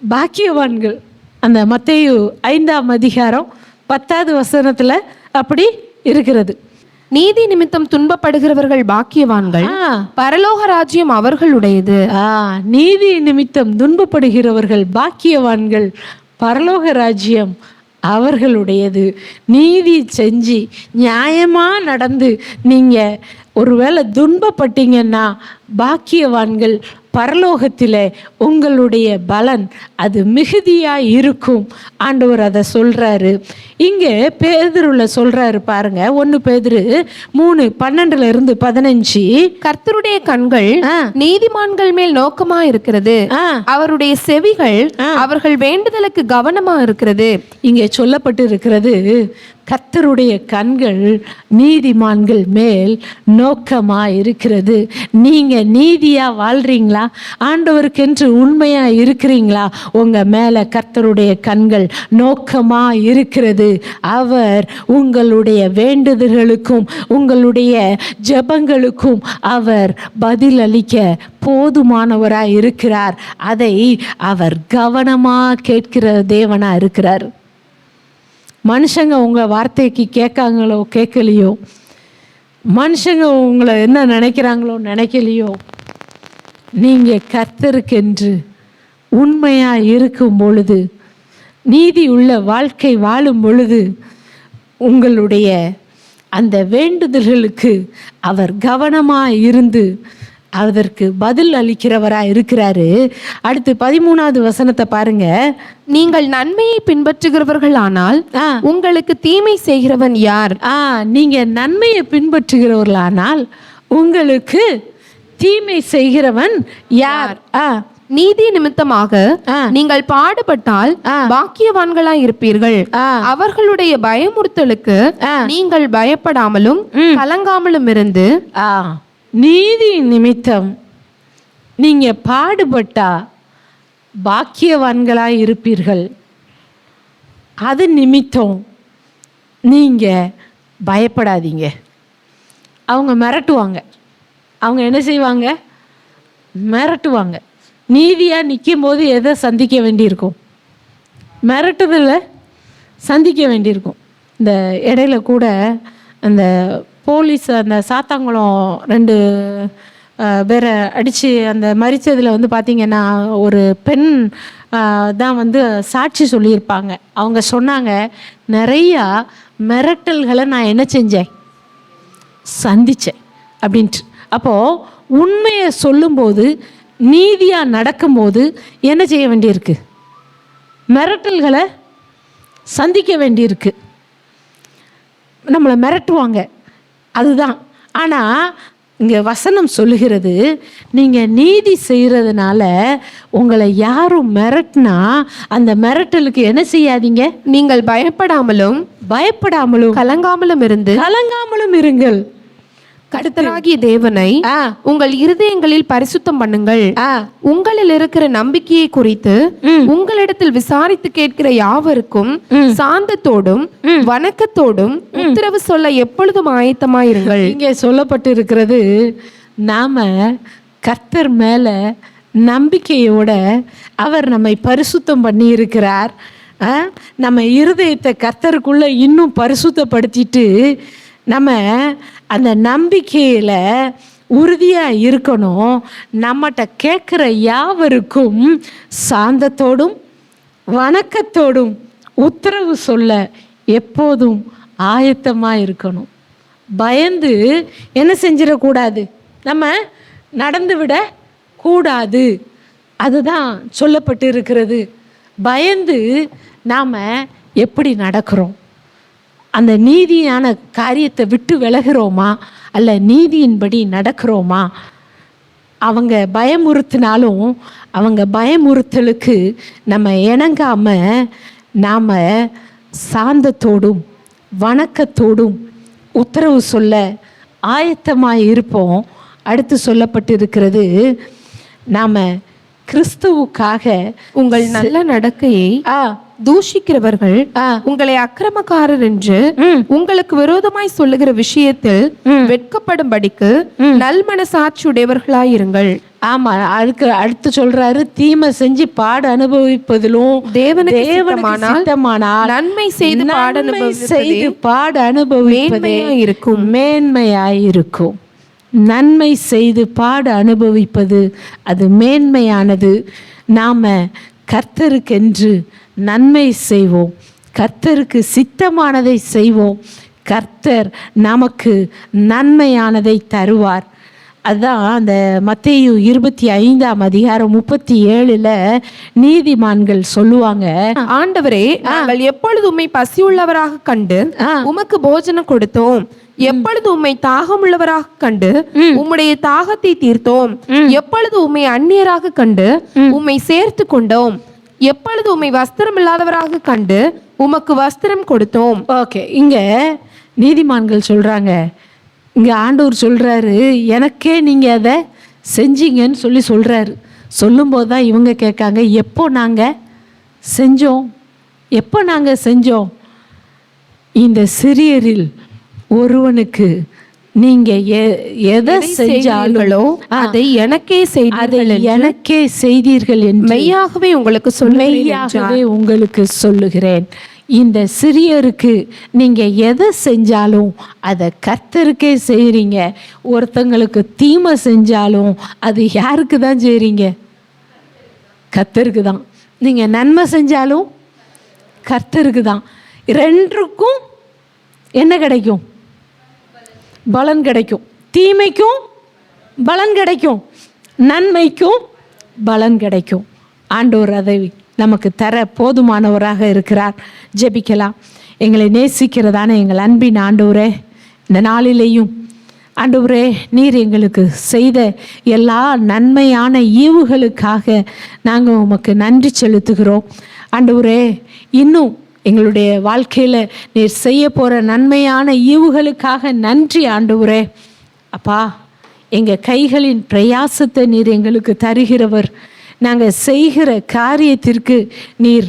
பாக்கியவான்கள். அந்த மத்தேயு 5ஆம் அதிகாரம் 10வது வசனத்தில் அப்படி இருக்கிறது. நீதி நிமித்தம் துன்பப்படுகிறவர்கள் பாக்கியவான்கள், பரலோக ராஜ்யம் அவர்களுடையது. நீதி நிமித்தம் துன்பப்படுகிறவர்கள் பாக்கியவான்கள், பரலோக ராஜ்யம் அவர்களுடையது. நீதி செஞ்சு நியாயமாக நடந்து நீங்கள் ஒருவேளை துன்பப்பட்டீங்கன்னா பாக்கியவான்கள், பரலோகத்தில் உங்களுடைய பலன் அது மிகுதியாக இருக்கும். ஆண்டவர் அதை சொல்கிறாரு. இங்கே பேதுருல சொல்கிறாரு பாருங்க. 1 பேதுரு 3:12-15, கர்த்தருடைய கண்கள் நீதிமான்கள் மேல் நோக்கமா இருக்கிறது, அவருடைய செவிகள் அவர்கள் வேண்டுதலுக்கு கவனமா இருக்கிறது. இங்கே சொல்லப்பட்டு இருக்கிறது, கர்த்தருடைய கண்கள் நீதிமான்கள் மேல் நோக்கமா இருக்கிறது. நீங்க நீதியா வாழ்றீங்களா? ஆண்டவருக்கென்று உண்மையா இருக்கிறீங்களா? உங்க மேல கர்த்தருடைய கண்கள் நோக்கமா இருக்கிறது. அவர் உங்களுடைய வேண்டுதல்களுக்கும் உங்களுடைய ஜெபங்களுக்கும் அவர் பதிலளிக்க போதுமானவராய் இருக்கிறார். அதை அவர் கவனமா கேட்கிற தேவனா இருக்கிறார். மனுஷங்க உங்கள் வார்த்தைக்கு கேட்காங்களோ கேட்கலையோ, மனுஷங்க உங்களை என்ன நினைக்கிறாங்களோ நினைக்கலையோ, நீங்கள் கர்த்தருக்கென்று உண்மையாக இருக்கும் பொழுது, நீதி உள்ள வாழ்க்கை வாழும் பொழுது, உங்களுடைய அந்த வேண்டுதல்களுக்கு அவர் கவனமாக இருந்து அதற்கு பதில் அளிக்கிறவரா இருக்கிறாரு. அடுத்து 13வது வசனத்தை பாருங்க. நீங்கள் நன்மையை பின்பற்றுகிறவர்களானால் உங்களுக்கு தீமை செய்கிறவன் யார்? நீங்க நன்மையை பின்பற்றுகிறவர்களானால் உங்களுக்கு தீமை செய்கிறவன் யார்? நீதி நிமித்தமாக நீங்கள் பாடுபட்டால் பாக்கியவான்களாய் இருப்பீர்கள். அவர்களுடைய பயமுறுத்தலுக்கு நீங்கள் பயப்படாமலும் கலங்காமலும் இருந்து. நீதி நிமித்தம் நீங்க பாடுபட்டா பாக்கியவான்களாய் இருப்பீர்கள். அது நிமித்தம் நீங்க பயப்படாதீங்க. அவங்க மிரட்டுவாங்க. அவங்க என்ன செய்வாங்க? மிரட்டுவாங்க. நீதியாக நிற்கும் போது எதை சந்திக்க வேண்டியிருக்கும்? மிரட்டுதில் சந்திக்க வேண்டியிருக்கும். இந்த இடையில கூட அந்த போலீஸ் அந்த சாத்தாங்குளம் 2 பேரை அடித்து அந்த மறித்ததில் வந்து பார்த்திங்கன்னா ஒரு பெண் தான் வந்து சாட்சி சொல்லியிருப்பாங்க. அவங்க சொன்னாங்க, நிறையா மிரட்டல்களை நான் என்ன செஞ்சேன்? சந்தித்தேன் அப்படின்ட்டு. அப்போது உண்மையை சொல்லும்போது, நீதியாக நடக்கும்போது என்ன செய்ய வேண்டியிருக்கு? மிரட்டல்களை சந்திக்க வேண்டியிருக்கு. நம்மளை மிரட்டுவாங்க, அதுதான். ஆனால் இங்கே வசனம் சொல்லுகிறது, நீங்கள் நீதி செய்கிறதுனால உங்களை யாரும் மிரட்டினா அந்த மிரட்டலுக்கு என்ன செய்யாதீங்க? நீங்கள் பயப்படாமலும் கலங்காமலும் இருங்கள். கர்த்தராகிய தேவனை உங்கள் இருதயங்களில் பரிசுத்தம் பண்ணுங்கள். உங்களில் இருக்கிற நம்பிக்கையை குறித்து உங்களிடத்தில் விசாரித்து கேட்கிற யாவருக்கும் சாந்தத்தோடும் வணக்கத்தோடும் உத்தரவு சொல்ல எப்பொழுதும் ஆயத்தமாயிருங்கள். இங்கே சொல்லப்பட்டு இருக்கிறது, நாம கர்த்தர் மேல நம்பிக்கையோட அவர் நம்மை பரிசுத்தம் பண்ணி இருக்கிறார். நம்ம இருதயத்தை கர்த்தருக்குள்ள இன்னும் பரிசுத்தப்படுத்திட்டு நம்ம அந்த நம்பிக்கையில் உறுதியாக இருக்கணும். நம்மகிட்ட கேட்குற யாவருக்கும் சாந்தத்தோடும் வணக்கத்தோடும் உத்தரவு சொல்ல எப்போதும் ஆயத்தமாக இருக்கணும். பயந்து என்ன செஞ்சிடக்கூடாது? நம்ம நடந்து விட கூடாது. அதுதான் சொல்லப்பட்டு இருக்கிறது. பயந்து நாம் எப்படி நடக்கிறோம்? அந்த நீதியான காரியத்தை விட்டு விலகிறோமா? அல்ல நீதியின்படி நடக்கிறோமா? அவங்க பயமுறுத்தினாலும் அவங்க பயமுறுத்தலுக்கு நம்ம இணங்காமல் நாம் சாந்தத்தோடும் வணக்கத்தோடும் உத்தரவு சொல்ல ஆயத்தமாக இருப்போம். அடுத்து சொல்லப்பட்டிருக்கிறது, நாம் கிறிஸ்துவுக்காக உங்கள் நல்ல நடக்கையை தூஷிக்கிறவர்கள் உங்களை அக்கிரமக்காரர் என்று உங்களுக்கு விரோதமாய் சொல்லுகிற விஷயத்தில் வெட்கப்படும்படிக்கு நல்மனசாட்சியுடையவர்களாயிருங்கள். ஆமா, அதுக்கு அடுத்து சொல்றாரு, தீமை செஞ்சு பாடு அனுபவிப்பதிலும் தேவனுக்கு சித்தமானால் நன்மை செய்து பாடு அனுபவிப்பதே இருக்கும், மேன்மையாயிருக்கும். நன்மை செய்து பாடு அனுபவிப்பது அது மேன்மையானது. நாம கர்த்தருக்கென்று நன்மை செய்வோம், கர்த்தருக்கு சித்தமானதை செய்வோம். கர்த்தர் நமக்கு நன்மையானதை தருவார். அதுதான் அந்த மத்தேயு 25ஆம் அதிகாரம் 37ல் நீதிமான்கள் சொல்லுவாங்க, ஆண்டவரே, நாங்கள் எப்பொழுது உம்மை பசியுள்ளவராக கண்டு உமக்கு போஜனம் கொடுத்தோம், எப்பொழுது உம்மை தாகம் உள்ளவராக கண்டு உம்முடைய தாகத்தை தீர்த்தோம், எப்பொழுது உம்மை அந்நியராக கண்டு உம்மை சேர்த்து கொண்டோம், எப்பொழுது உம்மை வஸ்திரம் இல்லாதவராக கண்டு உமக்கு வஸ்திரம் கொடுத்தோம். ஓகே, இங்க நீதிமான்கள் சொல்றாங்க, இங்க ஆண்டவர் சொல்றாரு, எனக்கே நீங்க அதை செஞ்சீங்கன்னு சொல்றாரு. சொல்லும்போது தான் இவங்க கேட்காங்க, எப்போ நாங்க செஞ்சோம்? இந்த சிறியரில் ஒருவனுக்கு நீங்க எதை செஞ்சாங்களோ அதை எனக்கே செய்தீர்கள் என்று மெய்யாகவே உங்களுக்கு சொல்லுகிறேன். இந்த சிறியருக்கு நீங்க எதை செஞ்சாலும் அதை கர்த்தருக்கே செய்றீங்க. ஒருத்தங்களுக்கு தீமை செஞ்சாலும் அது யாருக்கு தான் செய்றீங்க? கர்த்தருக்கு தான். நீங்க நன்மை செஞ்சாலும் கர்த்தருக்கு தான். ரெண்டுக்கும் என்ன கிடைக்கும்? பலன் கிடைக்கும். தீமைக்கும் பலன் கிடைக்கும், நன்மைக்கும் பலன் கிடைக்கும். ஆண்டவர் அதை நமக்கு தர போதுமானவராக இருக்கிறார். ஜெபிக்கலாம். எங்களை நேசிக்கிறதான எங்கள் அன்பின் ஆண்டவரே, இந்த நாளிலேயும் ஆண்டவரே, நீர் எங்களுக்கு செய்த எல்லா நன்மையான ஈவுகளுக்காக நாங்கள் உமக்கு நன்றி செலுத்துகிறோம். ஆண்டவரே, இன்னும் எங்களுடைய வாழ்க்கையில் நீர் செய்ய போகிற நன்மையான ஈவுகளுக்காக நன்றி ஆண்டவரே. அப்பா, எங்கள் கைகளின் பிரயாசத்தை நீர் எங்களுக்கு தருகிறவர். நாங்கள் செய்கிற காரியத்திற்கு நீர்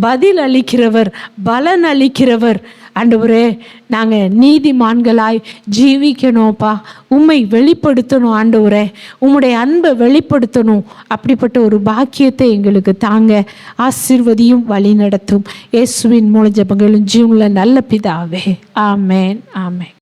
பதில் அளிக்கிறவர், பலன் அளிக்கிறவர். ஆண்டவரே, நாங்கள் நீதிமான்களாய் ஜீவிக்கணும்ப்பா, உம்மை வெளிப்படுத்தணும் ஆண்டவரே, உம்முடைய அன்பை வெளிப்படுத்தணும். அப்படிப்பட்ட ஒரு பாக்கியத்தை எங்களுக்கு தாங்க, ஆசீர்வதியும் வழி நடத்தும். இயேசுவின் மூல ஜெபங்களும் ஜீவனுள்ள நல்ல பிதாவே. ஆமேன், ஆமேன்.